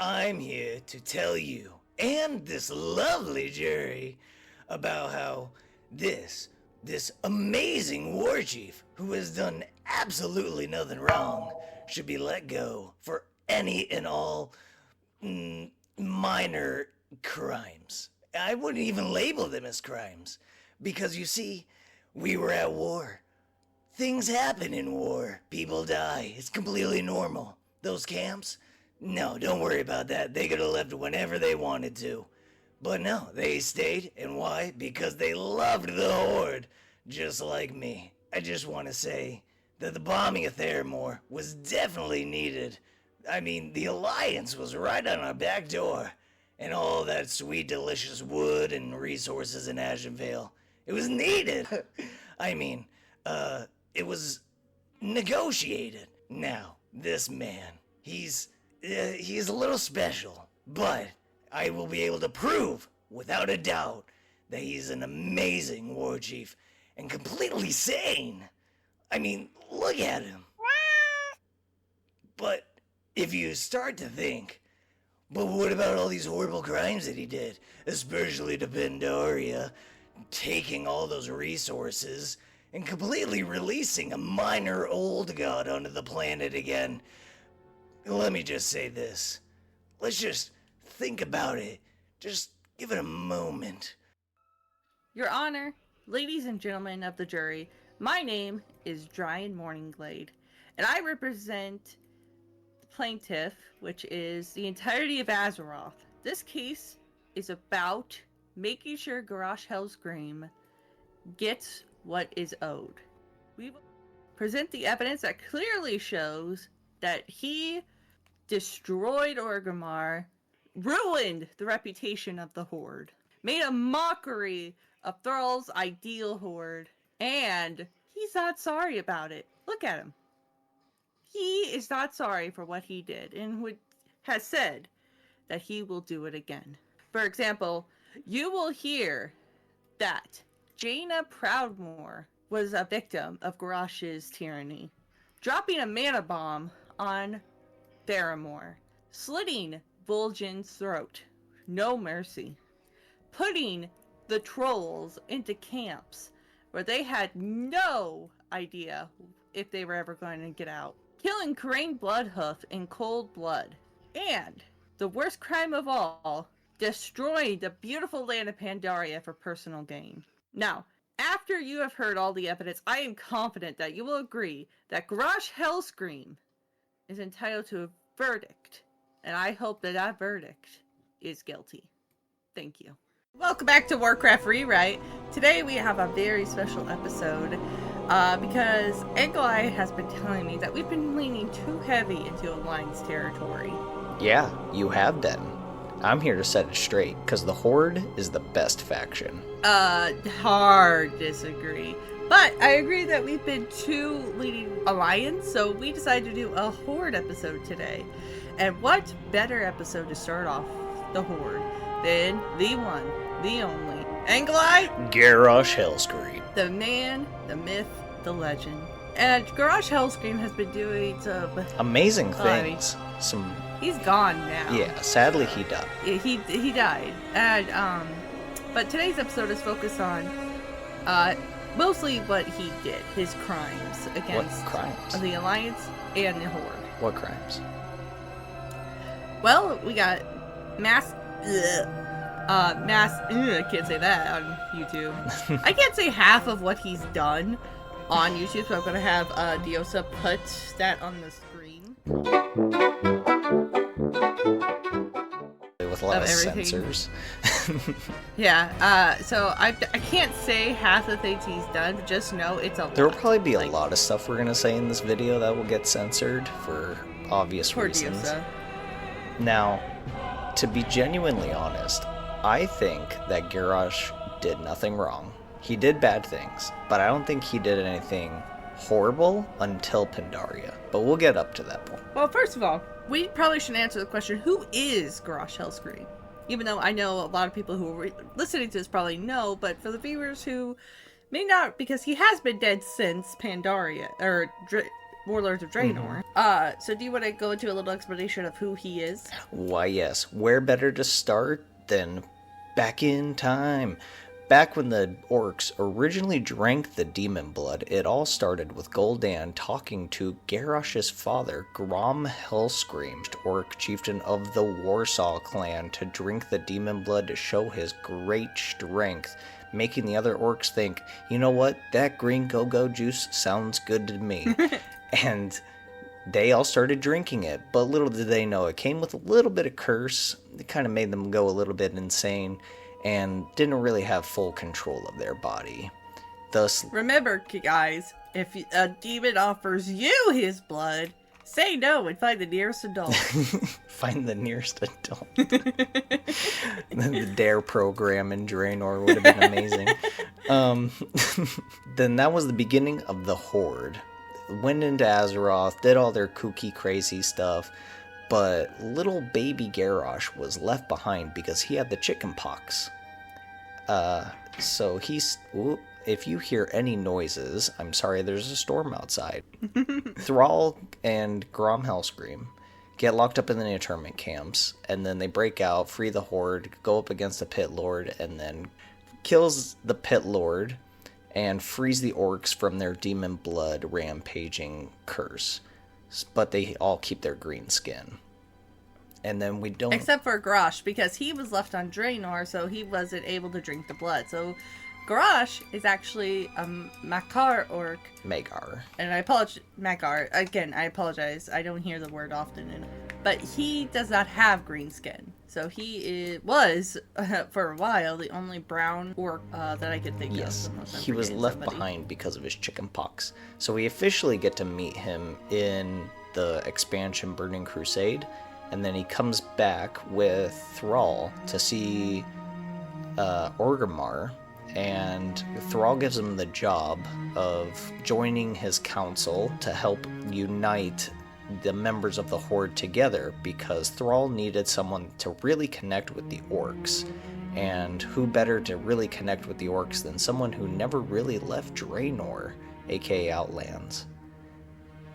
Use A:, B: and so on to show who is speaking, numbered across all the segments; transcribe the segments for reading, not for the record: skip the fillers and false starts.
A: I'm here to tell you and this lovely jury about how this amazing war chief who has done absolutely nothing wrong should be let go for any and all minor crimes. I wouldn't even label them as crimes because you see, we were at war. Things happen in war. People die. It's completely normal. Those camps? No, don't worry about that. They could have left whenever they wanted to. But no, they stayed. And why? Because they loved the Horde. Just like me. I just want to say that the bombing of Theramore was definitely needed. I mean, the Alliance was right on our back door. And all that sweet, delicious wood and resources in Ashenvale. It was needed. I mean, it was negotiated. Now, this man, he's a little special, but I will be able to prove, without a doubt, that he's an amazing war chief and completely sane. I mean, look at him. But if you start to think, but what about all these horrible crimes that he did, especially to Pandaria, taking all those resources and completely releasing a minor old god onto the planet again? Let me just say this. Let's just think about it. Just give it a moment.
B: Your Honor, ladies and gentlemen of the jury, my name is Dryan Morningglade, and I represent the plaintiff, which is the entirety of Azeroth. This case is about making sure Garrosh Hellscream gets what is owed. We will present the evidence that clearly shows that he destroyed Orgrimmar, ruined the reputation of the Horde, made a mockery of Thrall's ideal Horde, and he's not sorry about it. Look at him. He is not sorry for what he did, and has said that he will do it again. For example, you will hear that Jaina Proudmoore was a victim of Garrosh's tyranny, dropping a mana bomb on Theramore, slitting Vol'jin's throat, no mercy, putting the trolls into camps where they had no idea if they were ever going to get out, killing Crane Bloodhoof in cold blood, and, the worst crime of all, destroying the beautiful land of Pandaria for personal gain. Now, after you have heard all the evidence, I am confident that you will agree that Garrosh Hellscream is entitled to a verdict, and I hope that that verdict is guilty. Thank you. Welcome back to Warcraft Rewrite. Today we have a very special episode because Eagle-Eye has been telling me that we've been leaning too heavy into Alliance territory.
C: Yeah, you have been. I'm here to set it straight, because the Horde is the best faction.
B: Hard disagree. But I agree that we've been too leading Alliance, so we decided to do a Horde episode today. And what better episode to start off the Horde than the one, the only, Eagle-Eye?
C: Garrosh Hellscream.
B: The man, the myth, the legend. And Garrosh Hellscream has been doing some
C: amazing things.
B: He's gone now.
C: Yeah, sadly he died.
B: He died. And but today's episode is focused on mostly what he did, his crimes against the Alliance and the Horde.
C: What crimes?
B: Well, we got I can't say that on YouTube. I can't say half of what he's done on YouTube, so I'm going to have Diosa put that on the screen.
C: With a lot of censors.
B: Yeah, so I can't say half the things he's done, but just know it's a lot.
C: There will probably be a lot of stuff we're going to say in this video that will get censored for obvious reasons.
B: Diosa.
C: Now, to be genuinely honest, I think that Garrosh did nothing wrong. He did bad things, but I don't think he did anything horrible until Pandaria. But we'll get up to that point.
B: Well, first of all, we probably should answer the question, who is Garrosh Hellscream? Even though I know a lot of people who are listening to this probably know, but for the viewers who may not, because he has been dead since Pandaria, or warlords of Draenor. So do you want to go into a little explanation of who he is?
C: Why, yes. Where better to start than back in time? Back when the orcs originally drank the demon blood, it all started with Gul'dan talking to Garrosh's father, Garrosh Hellscream, orc chieftain of the Warsaw clan, to drink the demon blood to show his great strength, making the other orcs think, you know what, that green go-go juice sounds good to me. And they all started drinking it, but little did they know it came with a little bit of curse. It kind of made them go a little bit insane and didn't really have full control of their body. Thus,
B: remember, guys, if a demon offers you his blood, say no and find the nearest adult.
C: Find the nearest adult. The DARE program in Draenor would have been amazing. Then that was the beginning of the Horde. Went into Azeroth, did all their kooky, crazy stuff, but little baby Garrosh was left behind because he had the chicken pox. So he's... Ooh, if you hear any noises, I'm sorry, there's a storm outside. Thrall and Garrosh Hellscream get locked up in the internment camps, and then they break out, free the Horde, go up against the Pit Lord, and then kills the Pit Lord and frees the orcs from their demon blood rampaging curse. But they all keep their green skin. And then we don't... Except
B: for Garrosh, because he was left on Draenor, so he wasn't able to drink the blood. So Garrosh is actually a Makar orc.
C: Magar.
B: And I apologize, Magar. Again, I apologize. I don't hear the word often. But he does not have green skin. So he was, for a while, the only brown orc that I could think of.
C: Yes, he was left behind because of his chicken pox. So we officially get to meet him in the expansion Burning Crusade. And then he comes back with Thrall to see Orgrimmar. And Thrall gives him the job of joining his council to help unite the members of the Horde together, because Thrall needed someone to really connect with the orcs. And who better to really connect with the orcs than someone who never really left Draenor, aka Outlands.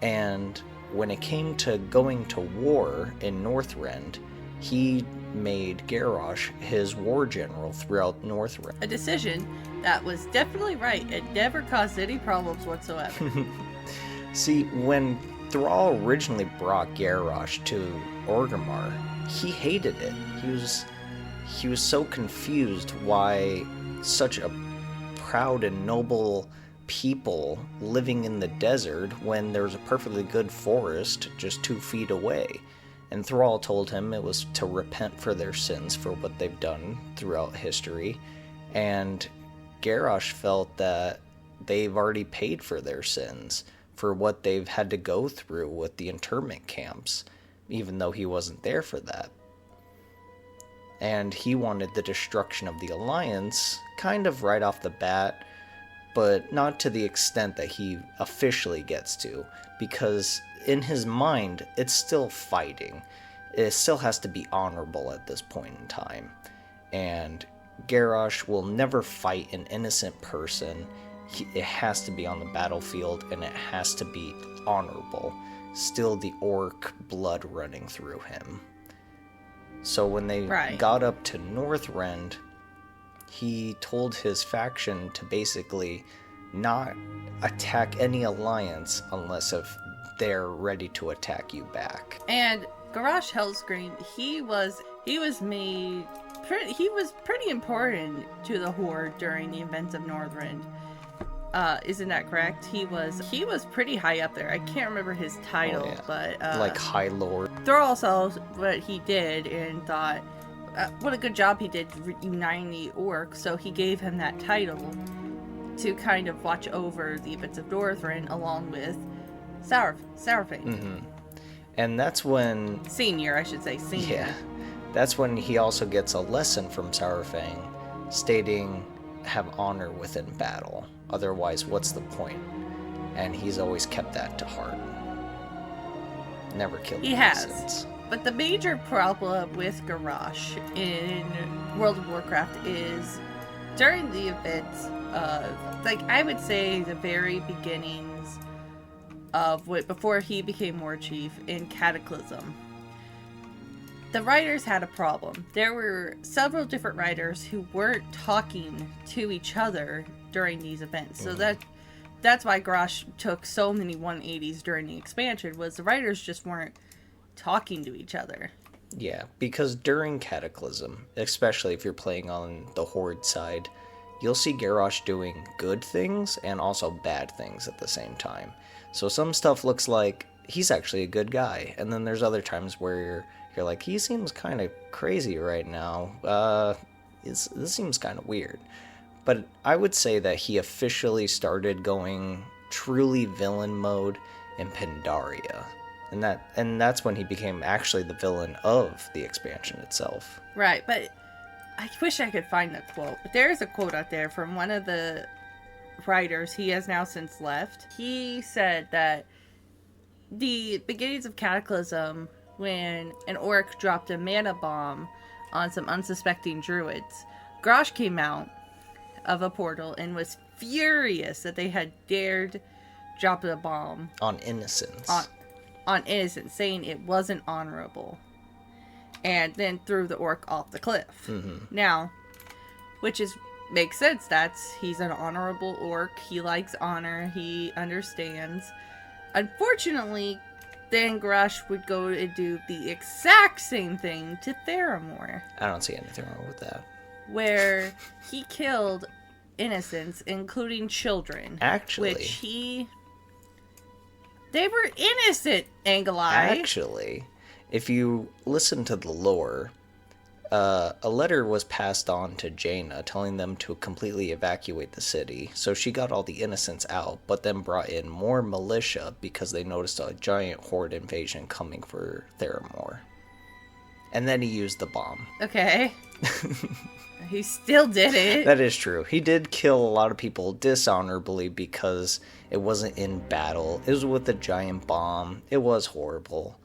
C: And when it came to going to war in Northrend, he made Garrosh his war general throughout Northrend.
B: A decision that was definitely right and never caused any problems whatsoever.
C: See, when Thrall originally brought Garrosh to Orgrimmar, he hated it. He was so confused why such a proud and noble people living in the desert when there's a perfectly good forest just 2 feet away. And Thrall told him it was to repent for their sins for what they've done throughout history. And Garrosh felt that they've already paid for their sins, for what they've had to go through with the internment camps, even though he wasn't there for that. And he wanted the destruction of the Alliance kind of right off the bat, but not to the extent that he officially gets to, because in his mind, it's still fighting. It still has to be honorable at this point in time. And Garrosh will never fight an innocent person. It has to be on the battlefield, and it has to be honorable. Still the orc blood running through him. So when they got up to Northrend, he told his faction to basically not attack any alliance unless if they're ready to attack you back.
B: And Garrosh Hellscream, he was pretty important to the Horde during the events of Northrend. Isn't that correct? He was pretty high up there. I can't remember his title, but
C: like High Lord.
B: Thrall saw what he did and thought, what a good job he did uniting the orcs. So he gave him that title to kind of watch over the events of Northrend, along with Saurfang.
C: Mm-hmm. And that's when
B: Senior, I should say, Senior.
C: Yeah, that's when he also gets a lesson from Saurfang, stating, "Have honor within battle. Otherwise, what's the point?" And he's always kept that to heart. Never killed
B: He has. But the major problem with Garrosh in World of Warcraft is during the events of, like, I would say the very beginnings of what before he became war chief in Cataclysm. The writers had a problem. There were several different writers who weren't talking to each other during these events. So that's why Garrosh took so many 180s during the expansion, was the writers just weren't talking to each other.
C: Yeah, because during Cataclysm, especially if you're playing on the Horde side, you'll see Garrosh doing good things and also bad things at the same time. So some stuff looks like he's actually a good guy, and then there's other times where you're like, he seems kind of crazy right now. This seems kind of weird. But I would say that he officially started going truly villain mode in Pandaria. And that's when he became actually the villain of the expansion itself.
B: Right, but I wish I could find the quote. But there is a quote out there from one of the writers. He has now since left. He said that the beginnings of Cataclysm, when an orc dropped a mana bomb on some unsuspecting druids, Garrosh came out of a portal and was furious that they had dared drop the bomb
C: On innocence.
B: On innocence, saying it wasn't honorable, and then threw the orc off the cliff.
C: Mm-hmm.
B: Now, makes sense. He's an honorable orc. He likes honor. He understands. Unfortunately, then Garrosh would go and do the exact same thing to Theramore,
C: I don't see anything wrong with that.
B: where he killed innocents, including children.
C: Actually.
B: They were innocent, Angelai.
C: Actually, if you listen to the lore, a letter was passed on to Jaina telling them to completely evacuate the city. So she got all the innocents out, but then brought in more militia because they noticed a giant horde invasion coming for Theramore. And then he used the bomb.
B: Okay. He still did it.
C: That is true. He did kill a lot of people dishonorably because it wasn't in battle. It was with a giant bomb. It was horrible.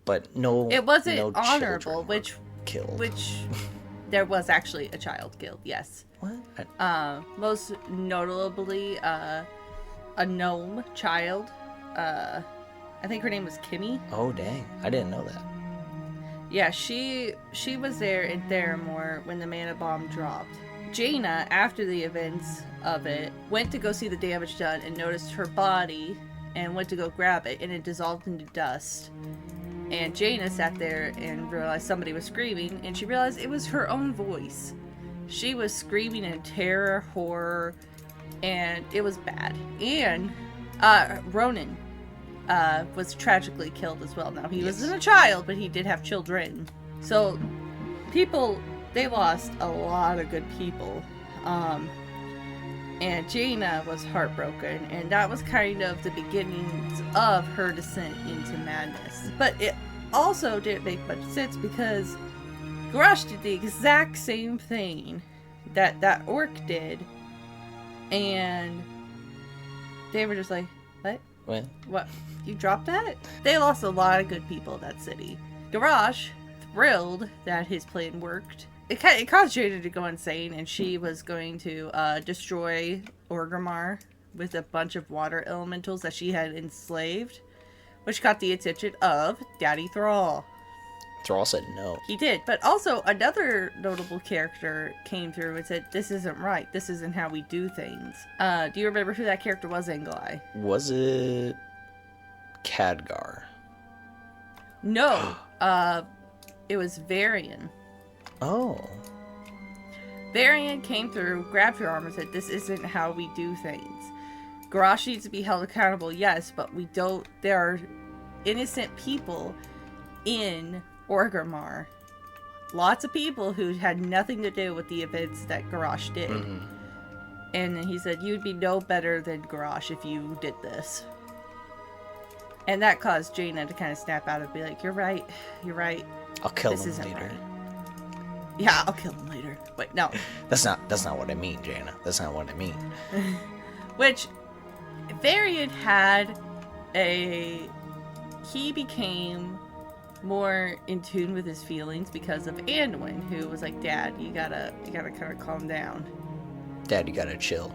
C: But
B: it wasn't
C: no
B: honorable,
C: which killed.
B: Which there was actually a child killed, yes.
C: What?
B: Most notably, a gnome child. I think her name was Kimmy.
C: Oh dang! I didn't know that.
B: Yeah, she was there in Theramore when the mana bomb dropped. Jaina, after the events of it, went to go see the damage done and noticed her body and went to go grab it, and it dissolved into dust. And Jaina sat there and realized somebody was screaming, and she realized it was her own voice. She was screaming in terror, horror, and it was bad. And Ronan was tragically killed as well. Now, he wasn't a child, but he did have children. So, they lost a lot of good people. And Jaina was heartbroken, and that was kind of the beginnings of her descent into madness. But it also didn't make much sense because Garrosh did the exact same thing that orc did, and they were just like, what? What? You dropped that? They lost a lot of good people in that city. Garrosh, thrilled that his plan worked, it caused Jaina to go insane, and she was going to destroy Orgrimmar with a bunch of water elementals that she had enslaved, which caught the attention of Daddy Thrall.
C: Thrall said no.
B: He did, but also another notable character came through and said, "This isn't right. This isn't how we do things." Do you remember who that character was, Angelai?
C: Was it Khadgar?
B: No. It was Varian.
C: Oh.
B: Varian came through, grabbed her arm, and said, "This isn't how we do things. Garrosh needs to be held accountable, yes, but we don't. There are innocent people in Orgrimmar. Lots of people who had nothing to do with the events that Garrosh did."
C: Mm-hmm.
B: And then he said, "You'd be no better than Garrosh if you did this." And that caused Jaina to kind of snap out and be like, You're right.
C: I'll kill
B: This
C: him
B: isn't
C: later.
B: right." Yeah, I'll kill him later. Wait, no.
C: That's not what I mean, Jaina. That's not what I mean.
B: Which, Varian he became more in tune with his feelings because of Anduin, who was like, "Dad, you gotta kind of calm down."
C: Dad, you gotta chill.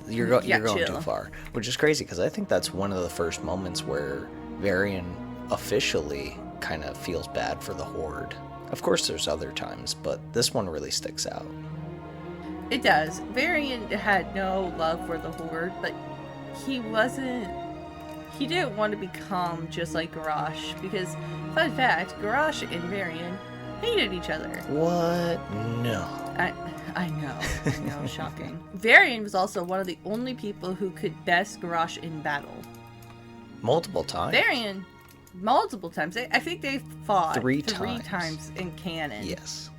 C: You're
B: Yeah,
C: going
B: chill.
C: too far. Which is crazy, because I think that's one of the first moments where Varian officially kind of feels bad for the Horde. Of course, there's other times, but this one really sticks out.
B: It does. Varian had no love for the Horde, but he didn't want to become just like Garrosh, because, fun fact, Garrosh and Varian hated each other.
C: What? No.
B: I know, shocking. Varian was also one of the only people who could best Garrosh in battle.
C: Multiple times?
B: Varian, multiple times. I think they fought
C: Three
B: times in canon.
C: Yes.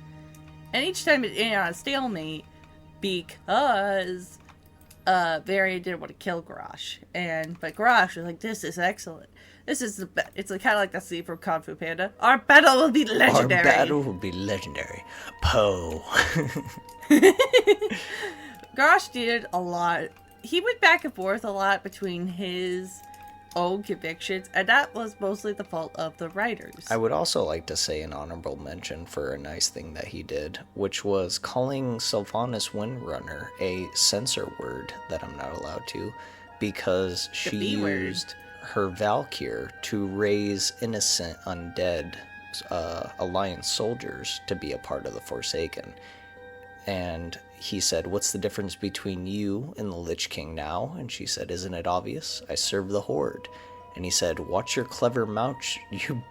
B: And each time it ended on a stalemate because Varian didn't want to kill Garrosh. But Garrosh was like, this is excellent. This is it's kind of like the scene from Kung Fu Panda. Our battle will be legendary.
C: Our battle will be legendary. Poe.
B: Garrosh did a lot. He went back and forth a lot between his own convictions, and that was mostly the fault of the writers.
C: I would also like to say an honorable mention for a nice thing that he did, which was calling Sylvanas Windrunner a censor word that I'm not allowed to, because she used her Valkyr to raise innocent undead Alliance soldiers to be a part of the Forsaken. And he said, what's the difference between you and the Lich King now? And she said, isn't it obvious? I serve the Horde. And he said, watch your clever mouth, you...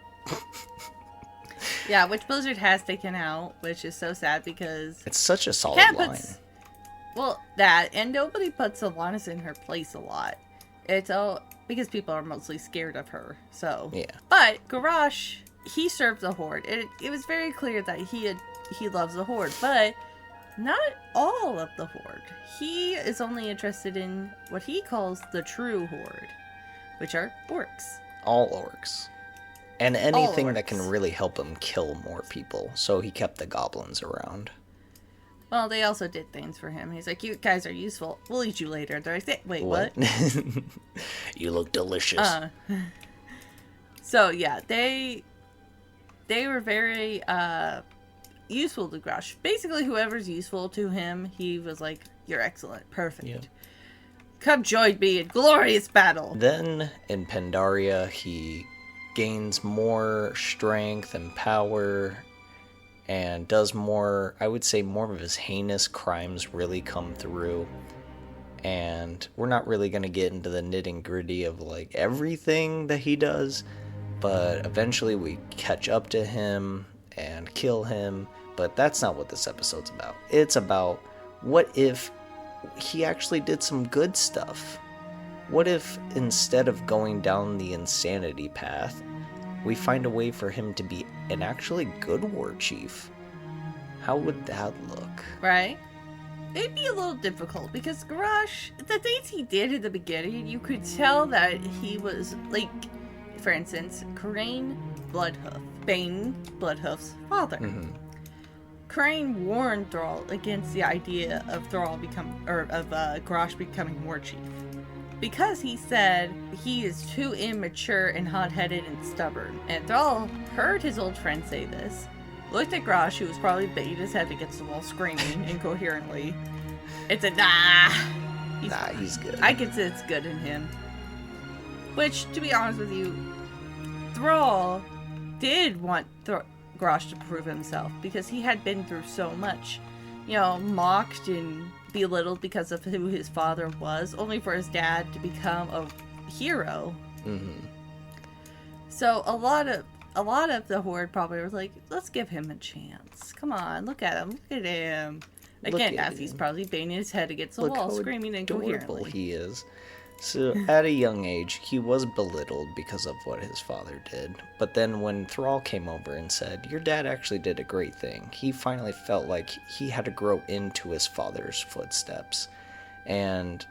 B: Yeah, which Blizzard has taken out, which is so sad because...
C: It's such a solid line.
B: Well, that, and nobody puts Sylvanas in her place a lot. It's all... because people are mostly scared of her, so...
C: Yeah.
B: But Garrosh, he served the Horde. It was very clear that he loves the Horde, but... not all of the Horde. He is only interested in what he calls the true Horde, which are orcs.
C: All orcs. And anything that
B: orcs.
C: can really help him kill more people. So he kept the goblins around.
B: Well, they also did things for him. He's like, you guys are useful. We'll eat you later. They're like, wait, what?
C: You look delicious.
B: So, yeah, they were very... useful to Garrosh. Basically, whoever's useful to him, he was like, you're excellent, perfect.
C: Yeah.
B: Come join me in glorious battle.
C: Then, in Pandaria, he gains more strength and power and does more, I would say more of his heinous crimes really come through. And we're not really going to get into the nitty gritty of like everything that he does, but eventually we catch up to him and kill him. But that's not what this episode's about. It's about what if he actually did some good stuff? What if instead of going down the insanity path, we find a way for him to be an actually good war chief? How would that look?
B: Right? It'd be a little difficult because Garrosh, the things he did at the beginning, you could tell that he was like, for instance, Crane Bloodhoof, Bane Bloodhoof's father.
C: Mm-hmm.
B: Crane warned Thrall against the idea of Garrosh becoming war chief, because he said he is too immature and hot-headed and stubborn. And Thrall heard his old friend say this, looked at Garrosh, who was probably banging his head against the wall, screaming incoherently, and said, nah,
C: he's good.
B: I can say it's good in him. Which, to be honest with you, Thrall did want Garrosh to prove himself, because he had been through so much, mocked and belittled because of who his father was, only for his dad to become a hero.
C: Mm-hmm.
B: So a lot of the Horde probably was like, let's give him a chance. Come on, look at him. Again, as he's probably banging his head against the wall, screaming incoherently.
C: He is. So, at a young age, he was belittled because of what his father did. But then when Thrall came over and said, your dad actually did a great thing, he finally felt like he had to grow into his father's footsteps. And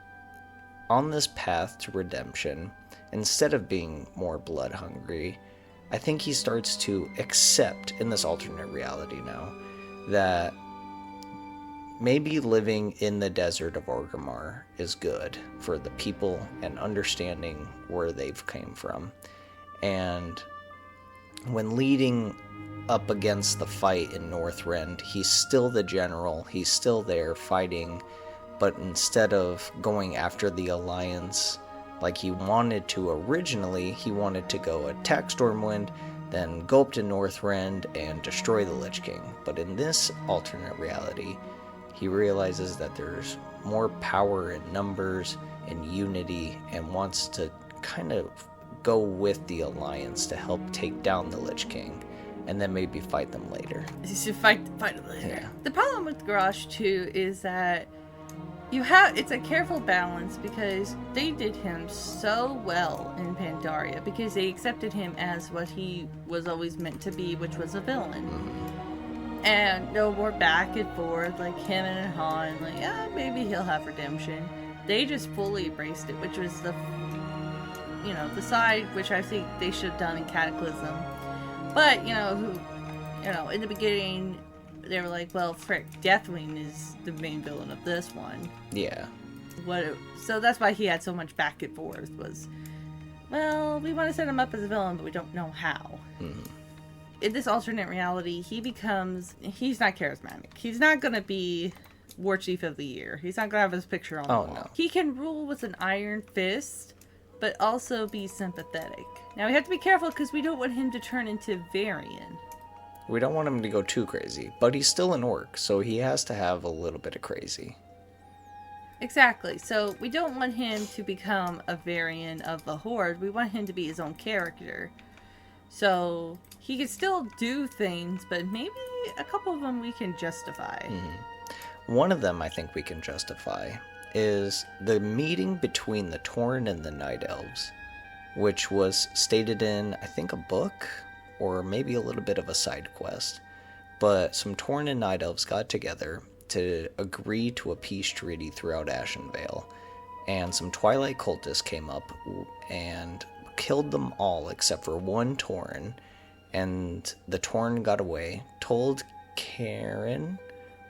C: on this path to redemption, instead of being more blood hungry, I think he starts to accept, in this alternate reality now, that maybe living in the desert of Orgrimmar is good for the people and understanding where they've came from. And when leading up against the fight in Northrend, he's still the general, he's still there fighting, but instead of going after the Alliance like he wanted to originally, he wanted to go attack Stormwind, then go up to Northrend and destroy the Lich King. But in this alternate reality, he realizes that there's more power in numbers and unity, and wants to kind of go with the Alliance to help take down the Lich King, and then maybe fight them later.
B: You should fight them later.
C: Yeah.
B: The problem with Garrosh too is that it's a careful balance, because they did him so well in Pandaria because they accepted him as what he was always meant to be, which was a villain.
C: Mm-hmm.
B: And no more back and forth like him and Han, like, maybe he'll have redemption. They just fully embraced it, which was the side which I think they should have done in Cataclysm. But, in the beginning, they were like, well, frick, Deathwing is the main villain of this one.
C: Yeah.
B: So that's why he had so much back and forth, was, well, we want to set him up as a villain, but we don't know how.
C: Mm-hmm.
B: In this alternate reality, he's not charismatic. He's not going to be War Chief of the Year. He's not going to have his picture on the wall. No. He can rule with an iron fist, but also be sympathetic. Now, we have to be careful because we don't want him to turn into Varian.
C: We don't want him to go too crazy, but he's still an orc, so he has to have a little bit of crazy.
B: Exactly. So we don't want him to become a Varian of the Horde. We want him to be his own character. So he can still do things, but maybe a couple of them we can justify.
C: Mm-hmm. One of them I think we can justify is the meeting between the Tauren and the Night Elves, which was stated in, I think, a book, or maybe a little bit of a side quest. But some Tauren and Night Elves got together to agree to a peace treaty throughout Ashenvale, and some Twilight cultists came up and killed them all except for one Tauren, and the Tauren got away, told Karen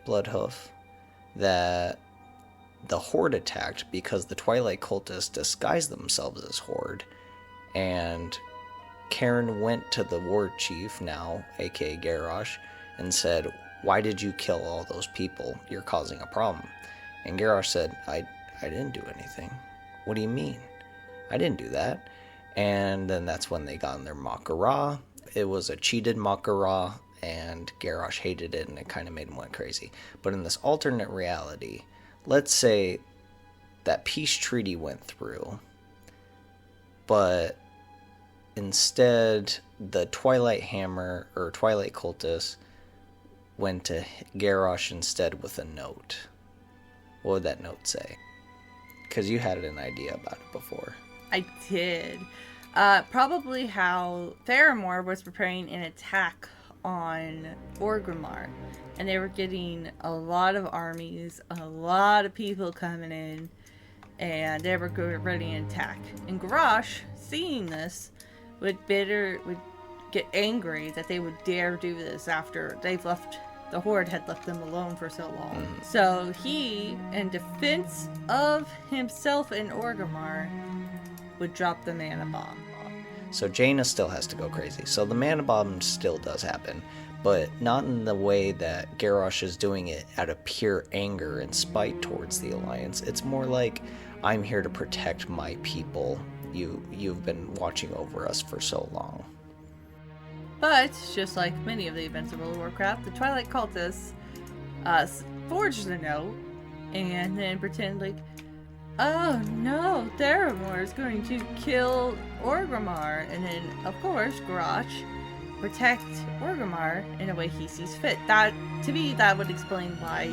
C: Bloodhoof that the Horde attacked because the Twilight cultists disguised themselves as Horde, and Karen went to the War Chief, now aka Garrosh, and said, "Why did you kill all those people? You're causing a problem." And Garrosh said, I didn't do anything. What do you mean? I didn't do that. And then that's when they got in their Makara. It was a cheated Makara, and Garrosh hated it, and it kind of made him went crazy. But in this alternate reality, let's say that peace treaty went through, but instead the Twilight Hammer or Twilight cultists went to Garrosh instead with a note. What would that note say? Because you had an idea about it before.
B: I did. Probably how Theramore was preparing an attack on Orgrimmar, and they were getting a lot of armies, a lot of people coming in, and they were ready to attack. And Garrosh, seeing this, would get angry that they would dare do this after the Horde had left them alone for so long. So he, in defense of himself and Orgrimmar, would drop the mana bomb.
C: So Jaina still has to go crazy. So the mana bomb still does happen, but not in the way that Garrosh is doing it out of pure anger and spite towards the Alliance. It's more like, I'm here to protect my people. You've been watching over us for so long.
B: But, just like many of the events of World of Warcraft, the Twilight cultists forged the note and then pretend like, oh no, Theramore is going to kill Orgrimmar. And then, of course, Garrosh protect Orgrimmar in a way he sees fit. That, to me, that would explain why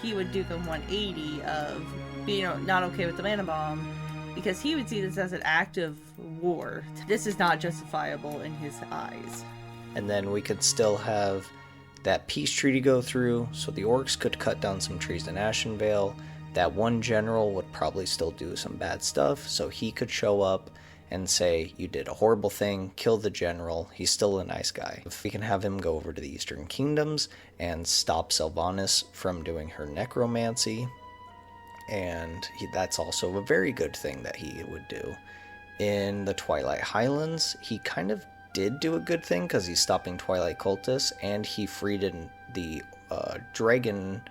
B: he would do the 180 of being not okay with the mana bomb, because he would see this as an act of war. This is not justifiable in his eyes.
C: And then we could still have that peace treaty go through, so the orcs could cut down some trees in Ashenvale. That one general would probably still do some bad stuff, so he could show up and say, you did a horrible thing, kill the general, he's still a nice guy. If we can have him go over to the Eastern Kingdoms and stop Sylvanas from doing her necromancy, and that's also a very good thing that he would do. In the Twilight Highlands, he kind of did do a good thing because he's stopping Twilight cultists, and he freed the dragon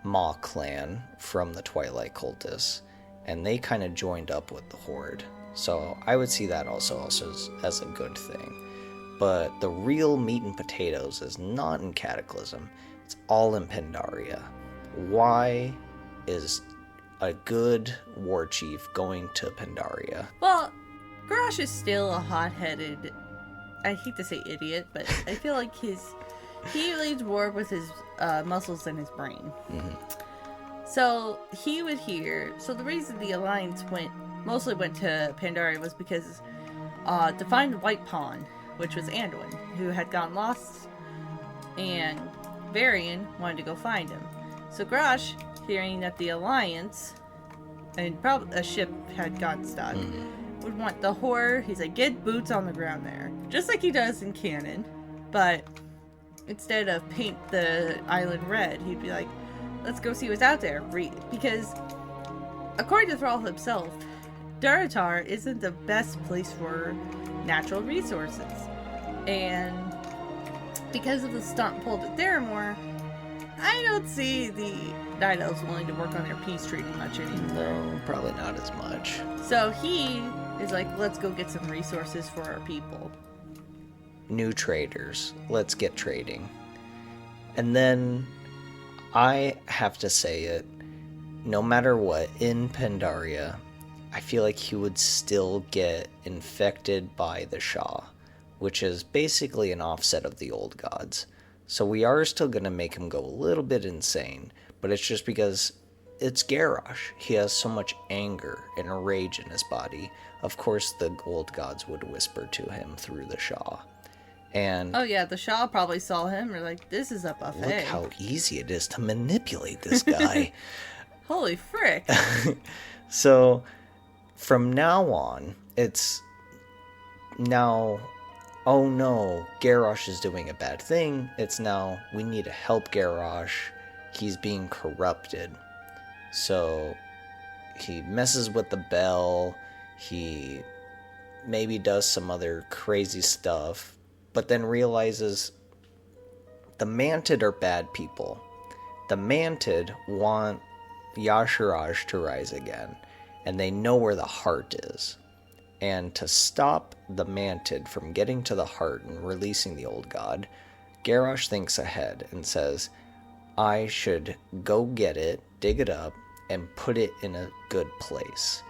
C: Maw clan from the Twilight Cultists, and they kind of joined up with the Horde. So I would see that also as a good thing. But the real meat and potatoes is not in Cataclysm. It's all in Pandaria. Why is a good war chief going to Pandaria?
B: Well, Garrosh is still a hot-headed, I hate to say idiot, but I feel like he leads war with his muscles and his brain.
C: Mm-hmm.
B: So he would hear. So the reason the Alliance mostly went to Pandaria was because to find the White Pawn, which was Anduin, who had gotten lost, and Varian wanted to go find him. So Garrosh, hearing that the Alliance and probably a ship had gotten stuck, would want the Horde. He's like, get boots on the ground there, just like he does in canon, but instead of paint the island red, he'd be like, let's go see what's out there. Because according to Thrall himself, Durotar isn't the best place for natural resources. And because of the stunt pulled at Theramore, I don't see the Night Elves willing to work on their peace treaty much anymore.
C: No, probably not as much.
B: So he is like, let's go get some resources for our people.
C: New traders. Let's get trading. And then I have to say it, no matter what, in Pandaria, I feel like he would still get infected by the Shah, which is basically an offset of the old gods. So we are still going to make him go a little bit insane, but it's just because it's Garrosh. He has so much anger and rage in his body. Of course, the old gods would whisper to him through the Shah. And
B: oh yeah, the Shah probably saw him. Or like, this is a buffet.
C: look how easy it is to manipulate this guy.
B: Holy frick!
C: So from now on, it's now, oh no, Garrosh is doing a bad thing. It's now, we need to help Garrosh. He's being corrupted. So he messes with the bell. He maybe does some other crazy stuff, but then realizes the Mantid are bad people. The Mantid want Yasharaj to rise again, and they know where the heart is. And to stop the Mantid from getting to the heart and releasing the old god, Garrosh thinks ahead and says, I should go get it, dig it up, and put it in a good place.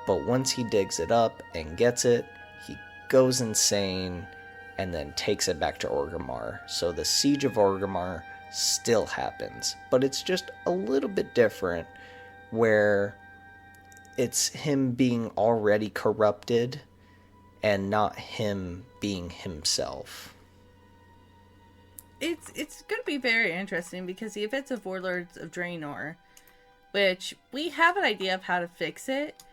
C: But once he digs it up and gets it, he goes insane and then takes it back to Orgrimmar. So the Siege of Orgrimmar still happens, but it's just a little bit different, where it's him being already corrupted and not him being himself.
B: It's going to be very interesting because the events of Warlords of Draenor, which we have an idea of how to fix it.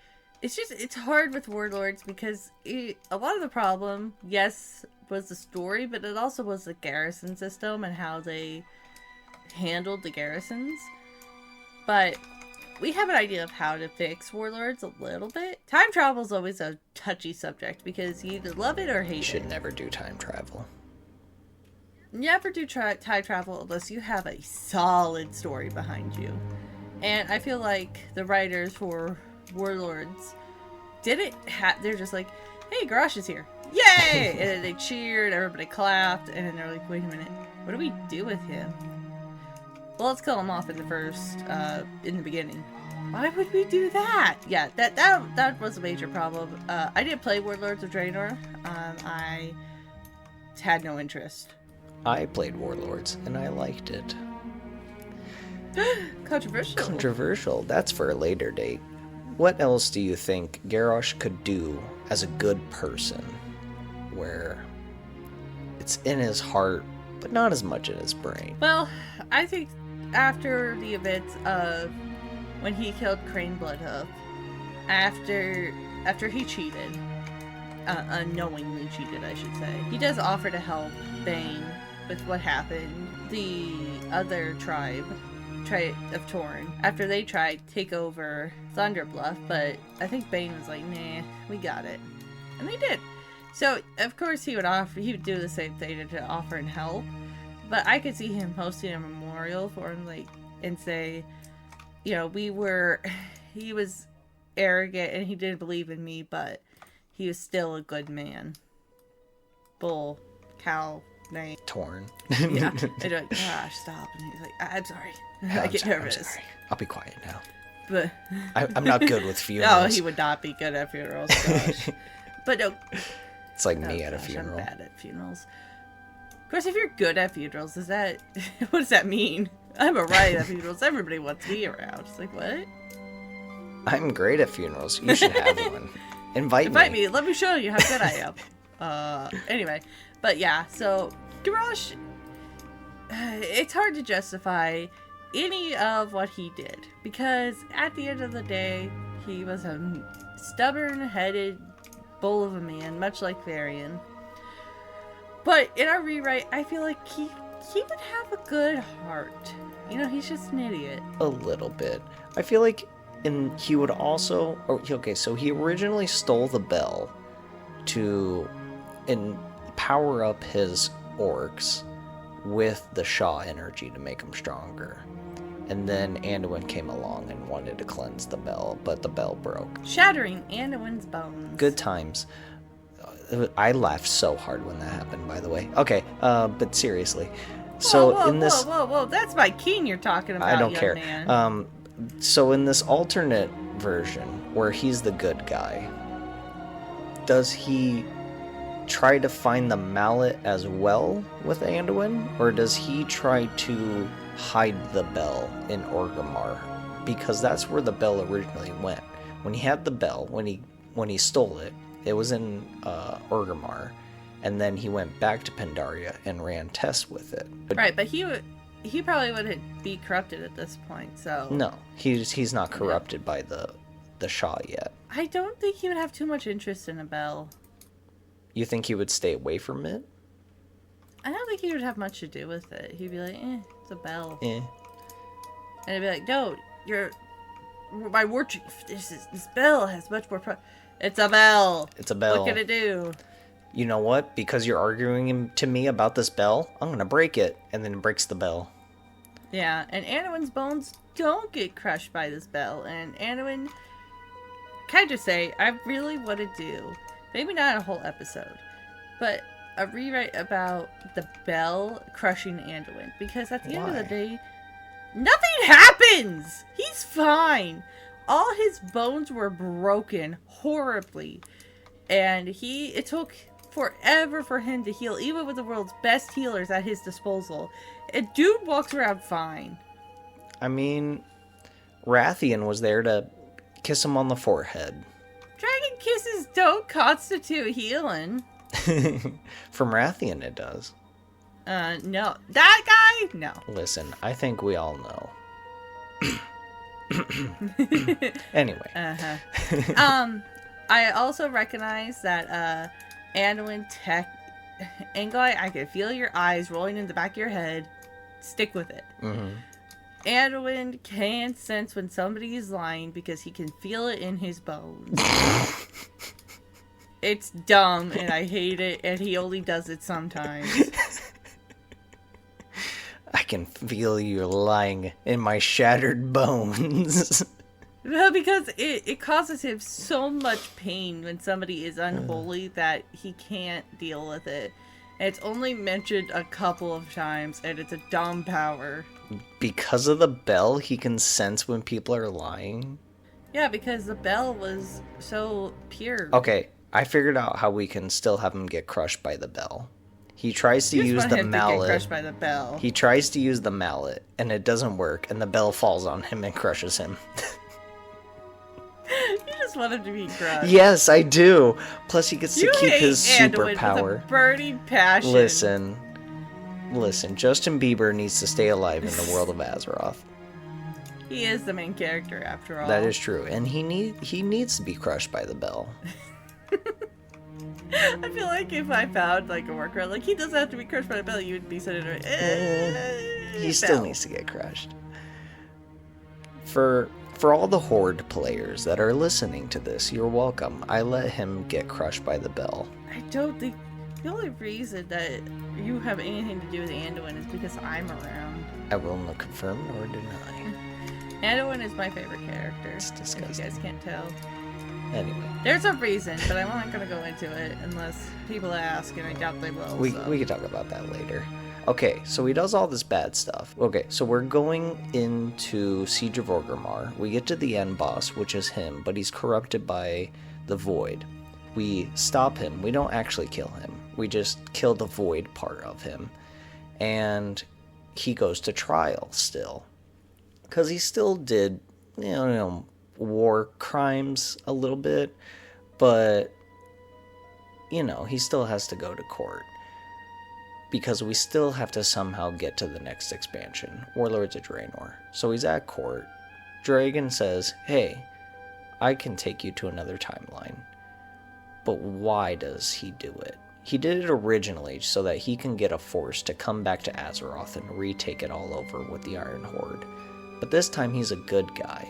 B: It's hard with Warlords because a lot of the problem, yes, was the story, but it also was the garrison system and how they handled the garrisons. But we have an idea of how to fix Warlords a little bit. Time travel is always a touchy subject because you either love it or hate it.
C: You should never do time travel.
B: Never do time travel unless you have a solid story behind you. And I feel like the writers for Warlords didn't have... They're just like, hey, Garrosh is here. Yay! And then they cheered, everybody clapped, and then they're like, wait a minute, what do we do with him? Well, let's kill him off in the beginning. Why would we do that? Yeah, that was a major problem. I didn't play Warlords of Draenor. I had no interest.
C: I played Warlords, and I liked it.
B: Controversial.
C: Controversial. That's for a later date. What else do you think Garrosh could do as a good person, where it's in his heart, but not as much in his brain?
B: Well, I think after the events of when he killed Crane Bloodhoof, after he cheated, unknowingly cheated, I should say, he does offer to help Bane with what happened. The other tribe of Torn, after they tried to take over Thunderbluff, but I think Bane was like, nah, we got it. And they did. So, of course, he would do the same thing to offer and help. But I could see him hosting a memorial for him, like, and say, you know, he was arrogant and he didn't believe in me, but he was still a good man. Bull, cow, name.
C: Torn.
B: Yeah. And you're like, gosh, stop. And he's like, I'm sorry. I get nervous.
C: I'm sorry. I'll be quiet now.
B: But
C: I'm not good with funerals.
B: no, he would not be good at funerals. Gosh. But no.
C: It's like
B: Oh,
C: me at a
B: gosh,
C: funeral.
B: I'm bad at funerals. Of course, if you're good at funerals, what does that mean? I'm alright at funerals. Everybody wants me around. It's like, what?
C: I'm great at funerals. You should have one. Invite
B: me. Let me show you how good I am. Anyway, but yeah, so Garrosh, it's hard to justify any of what he did because at the end of the day, he was a stubborn-headed bull of a man, much like Varian. But in our rewrite, I feel like he would have a good heart. You know, he's just an idiot.
C: A little bit. I feel like he would also... Okay, so he originally stole the bell to power up his orcs with the Shaw energy to make them stronger. And then Anduin came along and wanted to cleanse the bell, but the bell broke.
B: Shattering Anduin's bones.
C: Good times. I laughed so hard when that happened, by the way. Okay, but seriously. So
B: whoa, that's my king you're talking about,
C: I don't
B: young
C: care.
B: Man.
C: So in this alternate version, where he's the good guy, does he try to find the mallet as well with Anduin? Or does he try to hide the bell in Orgrimmar? Because that's where the bell originally went. When he had the bell, when he stole it, it was in Orgrimmar, and then he went back to Pandaria and ran tests with it.
B: Right, but he probably wouldn't be corrupted at this point, so...
C: No, he's not corrupted by the Shaw yet.
B: I don't think he would have too much interest in a bell.
C: You think he would stay away from it?
B: I don't think he would have much to do with it. He'd be like, it's a bell.
C: Eh.
B: And I'd be like, no, my war chief, this bell has much more It's a bell.
C: It's a bell.
B: What can it do?
C: You know what? Because you're arguing to me about this bell, I'm going to break it. And then it breaks the bell.
B: Yeah, and Anduin's bones don't get crushed by this bell. And Anduin, can I just say, I really want to do, maybe not a whole episode, but a rewrite about the bell crushing Anduin. Because at the end of the day, nothing happens! He's fine! All his bones were broken horribly. And it took forever for him to heal, even with the world's best healers at his disposal. And dude walks around fine.
C: I mean, Rathian was there to kiss him on the forehead.
B: Dragon kisses don't constitute healing.
C: From Rathian it does.
B: No. That guy? No.
C: Listen, I think we all know. Anyway.
B: I also recognize that Anduin Anguy, I can feel your eyes rolling in the back of your head. Stick with it.
C: Mm-hmm.
B: Anduin can sense when somebody is lying because he can feel it in his bones. It's dumb and I hate it, and he only does it sometimes.
C: I can feel you lying in my shattered bones.
B: No, because it causes him so much pain when somebody is unholy that he can't deal with it. And it's only mentioned a couple of times, and it's a dumb power.
C: Because of the bell, he can sense when people are lying?
B: Yeah, because the bell was so pure.
C: Okay, I figured out how we can still have him get crushed by the bell. He tries to use the mallet.
B: Get crushed by the bell.
C: He tries to use the mallet, and it doesn't work, and the bell falls on him and crushes him.
B: You just want him to be crushed.
C: Yes, I do. Plus, he gets to keep his superpower.
B: With a burning passion.
C: Listen. Justin Bieber needs to stay alive in the world of Azeroth.
B: He is the main character, after all.
C: That is true, and he needs to be crushed by the bell.
B: I feel like if I found like a worker, like he doesn't have to be crushed by the bell, you would be sitting there.
C: He still needs to get crushed. For all the Horde players that are listening to this, you're welcome. I let him get crushed by the bell.
B: I don't think the only reason that you have anything to do with Anduin is because I'm around.
C: I will not confirm nor deny.
B: Anduin is my favorite character.
C: It's disgusting.
B: If you guys can't tell.
C: Anyway.
B: There's a reason, but I'm not going to go into it unless people ask, and I doubt they will.
C: We can talk about that later. Okay, so he does all this bad stuff. Okay, so we're going into Siege of Orgrimmar. We get to the end boss, which is him, but he's corrupted by the Void. We stop him. We don't actually kill him. We just kill the Void part of him. And he goes to trial still. Because he still did, war crimes a little bit. But, he still has to go to court. Because we still have to somehow get to the next expansion, Warlords of Draenor. So he's at court. Dragon says, hey, I can take you to another timeline. But why does he do it? He did it originally so that he can get a force to come back to Azeroth and retake it all over with the Iron Horde. But this time he's a good guy.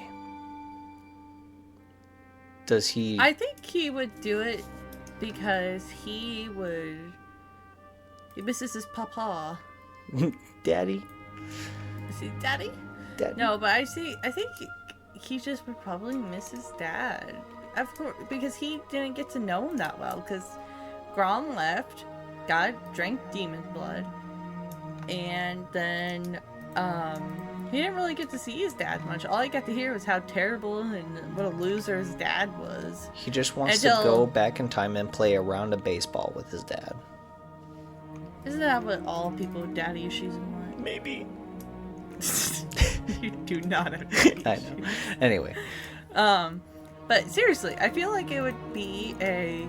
C: Does he...
B: I think he would do it because he misses his papa.
C: Daddy?
B: Is he daddy?
C: Daddy?
B: No, but I think he just would probably miss his dad. Of course, because he didn't get to know him that well. Because Grom left, drank demon blood, and then he didn't really get to see his dad much. All he got to hear was how terrible and what a loser his dad was.
C: He just wants to go back in time and play a round of baseball with his dad.
B: Isn't that what all people with daddy issues want?
C: Maybe.
B: You do not have daddy
C: I know. Anyway.
B: But seriously, I feel like it would be a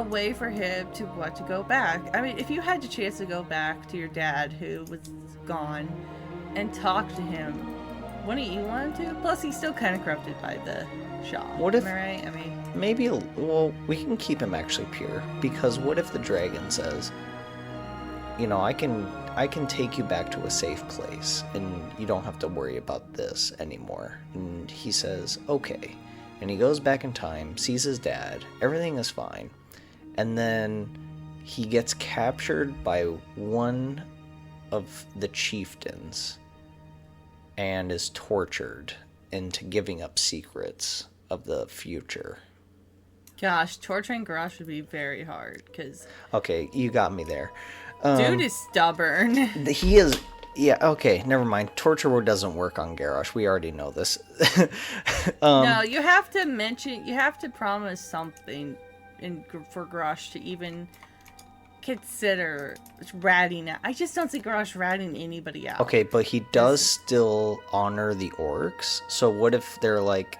B: way for him to want to go back. I mean, if you had the chance to go back to your dad who was gone and talk to him, wouldn't you want to? Plus, he's still kind of corrupted by the Shah.
C: What if?
B: Am I right? I mean,
C: maybe. Well, we can keep him actually pure, because what if the dragon says, I can take you back to a safe place, and you don't have to worry about this anymore. And he says, okay. And he goes back in time, sees his dad, everything is fine. And then he gets captured by one of the chieftains and is tortured into giving up secrets of the future.
B: gosh, torturing Garrosh would be very hard, because...
C: Okay, you got me there.
B: Dude is stubborn.
C: He is... Yeah, okay, never mind. Torture doesn't work on Garrosh. We already know this.
B: No, you have to promise something for Garrosh to even consider ratting out. I just don't see Garrosh ratting anybody out.
C: Okay, but he does still honor the orcs. So what if they're like...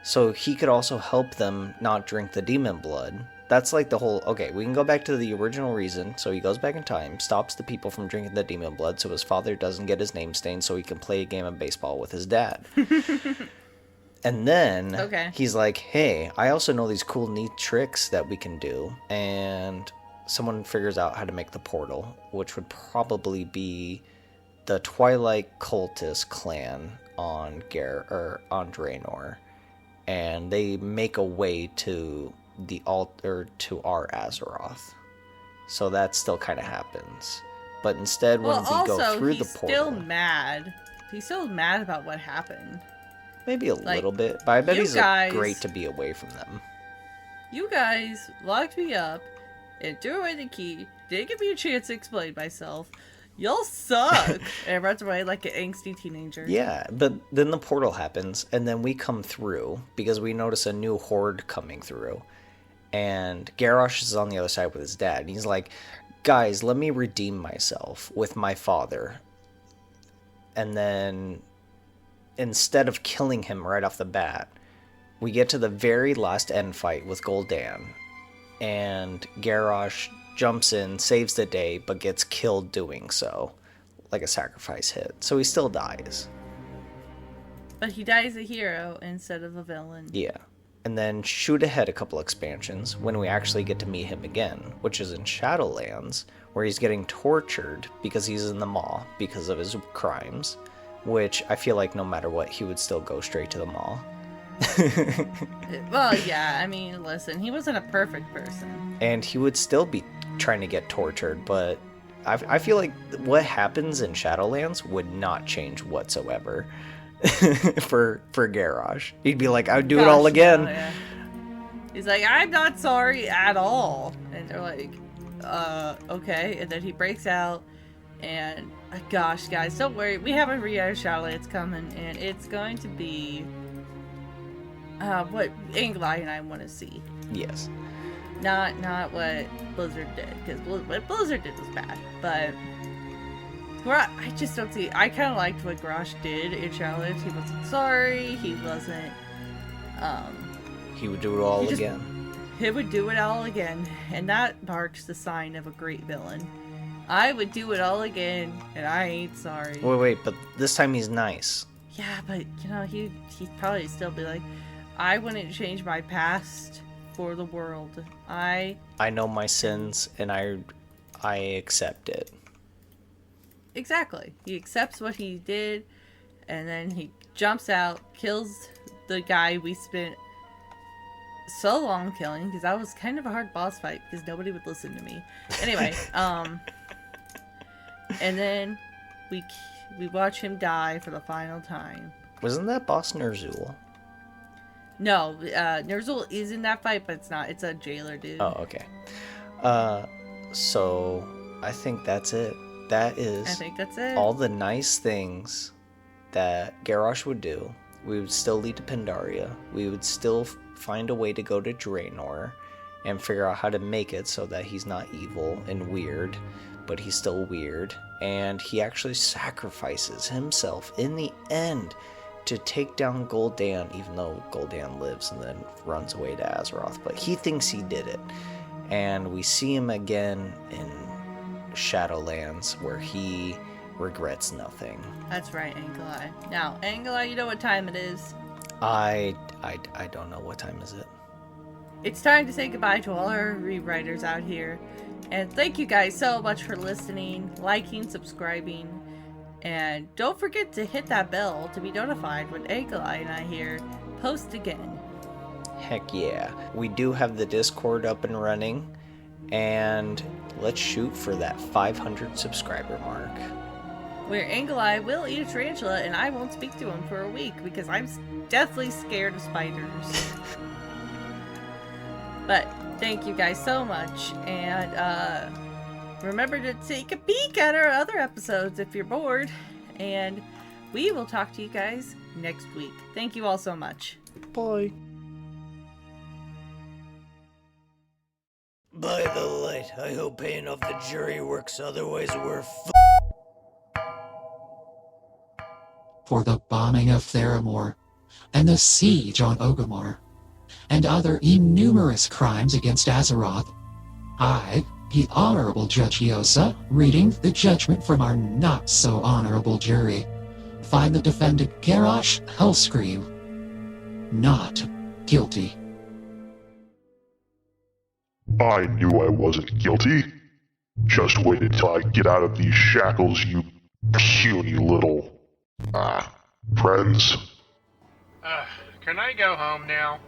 C: So he could also help them not drink the demon blood. That's like the whole... Okay, we can go back to the original reason. So he goes back in time, stops the people from drinking the demon blood so his father doesn't get his name stained so he can play a game of baseball with his dad. And then he's like, hey, I also know these cool, neat tricks that we can do. And someone figures out how to make the portal, which would probably be the Twilight Cultist clan on Draenor. And they make a way to the altar to our Azeroth. So that still kind of happens. But instead, when we go through the portal...
B: he's still mad. He's still mad about what happened.
C: Maybe a little bit, but I bet he's great to be away from them.
B: You guys locked me up and threw away the key. Didn't give me a chance to explain myself. Y'all suck. And runs away like an angsty teenager. Yeah,
C: but then the portal happens, and then we come through because we notice a new horde coming through. And Garrosh is on the other side with his dad. And he's like, guys, let me redeem myself with my father. And then, instead of killing him right off the bat, we get to the very last end fight with Gul'dan. And Garrosh jumps in, saves the day, but gets killed doing so. Like a sacrifice hit. So he still dies.
B: But he dies a hero instead of a villain.
C: Yeah. And then shoot ahead a couple expansions when we actually get to meet him again, which is in Shadowlands, where he's getting tortured because he's in the Maw because of his crimes, which I feel like no matter what, he would still go straight to the Maw.
B: Well, yeah, I mean, listen, he wasn't a perfect person.
C: And he would still be trying to get tortured, but I feel like what happens in Shadowlands would not change whatsoever for Garrosh. He'd be like, I'd do it all again.
B: No, yeah. He's like, I'm not sorry at all. And they're like, okay. And then he breaks out. And gosh, guys, don't worry. We have a re-air Shadowlands coming. And it's going to be what Anglai and I want to see.
C: Yes.
B: Not what Blizzard did, because what Blizzard did was bad. But I just don't see. I kind of liked what Garrosh did in Shadowlands. He wasn't sorry. He wasn't.
C: He would do it all again.
B: He would do it all again, and that marks the sign of a great villain. I would do it all again, and I ain't sorry.
C: Wait, but this time he's nice.
B: Yeah, but he'd probably still be like, I wouldn't change my past for the world. I
C: know my sins, and I accept it.
B: Exactly. He accepts what he did, and then he jumps out, kills the guy we spent so long killing, because that was kind of a hard boss fight, because nobody would listen to me. Anyway, and then we watch him die for the final time.
C: Wasn't that boss Ner'zhul?
B: No, Ner'zhul is in that fight, but it's not. It's a jailer dude.
C: Oh, okay. So I think that's it. I think that's it. All the nice things that Garrosh would do. We would still lead to Pandaria. We would still find a way to go to Draenor and figure out how to make it so that he's not evil and weird, but he's still weird. And he actually sacrifices himself in the end to take down Gul'dan, even though Gul'dan lives and then runs away to Azeroth. But he thinks he did it. And we see him again in Shadowlands, where he regrets nothing.
B: That's right, Anglai. Now, Anglai, you know what time it is?
C: I don't know. What time is it?
B: It's time to say goodbye to all our rewriters out here. And thank you guys so much for listening, liking, subscribing. And don't forget to hit that bell to be notified when Anglai and I here post again.
C: Heck yeah. We do have the Discord up and running. And let's shoot for that 500 subscriber mark.
B: Where Anglai will eat a tarantula and I won't speak to him for a week because I'm deathly scared of spiders. But thank you guys so much, and remember to take a peek at our other episodes if you're bored, and we will talk to you guys next week. Thank you all so much.
C: Bye.
A: By the light, I hope paying off the jury works, otherwise we're
D: for the bombing of Theramore, and the siege on Orgrimmar, and other innumerous crimes against Azeroth, I, the Honorable Judge Yosa, reading the judgment from our not-so-honorable jury, find the defendant Garrosh Hellscream not guilty.
E: I knew I wasn't guilty. Just wait until I get out of these shackles, you puny little... friends.
F: Can I go home now?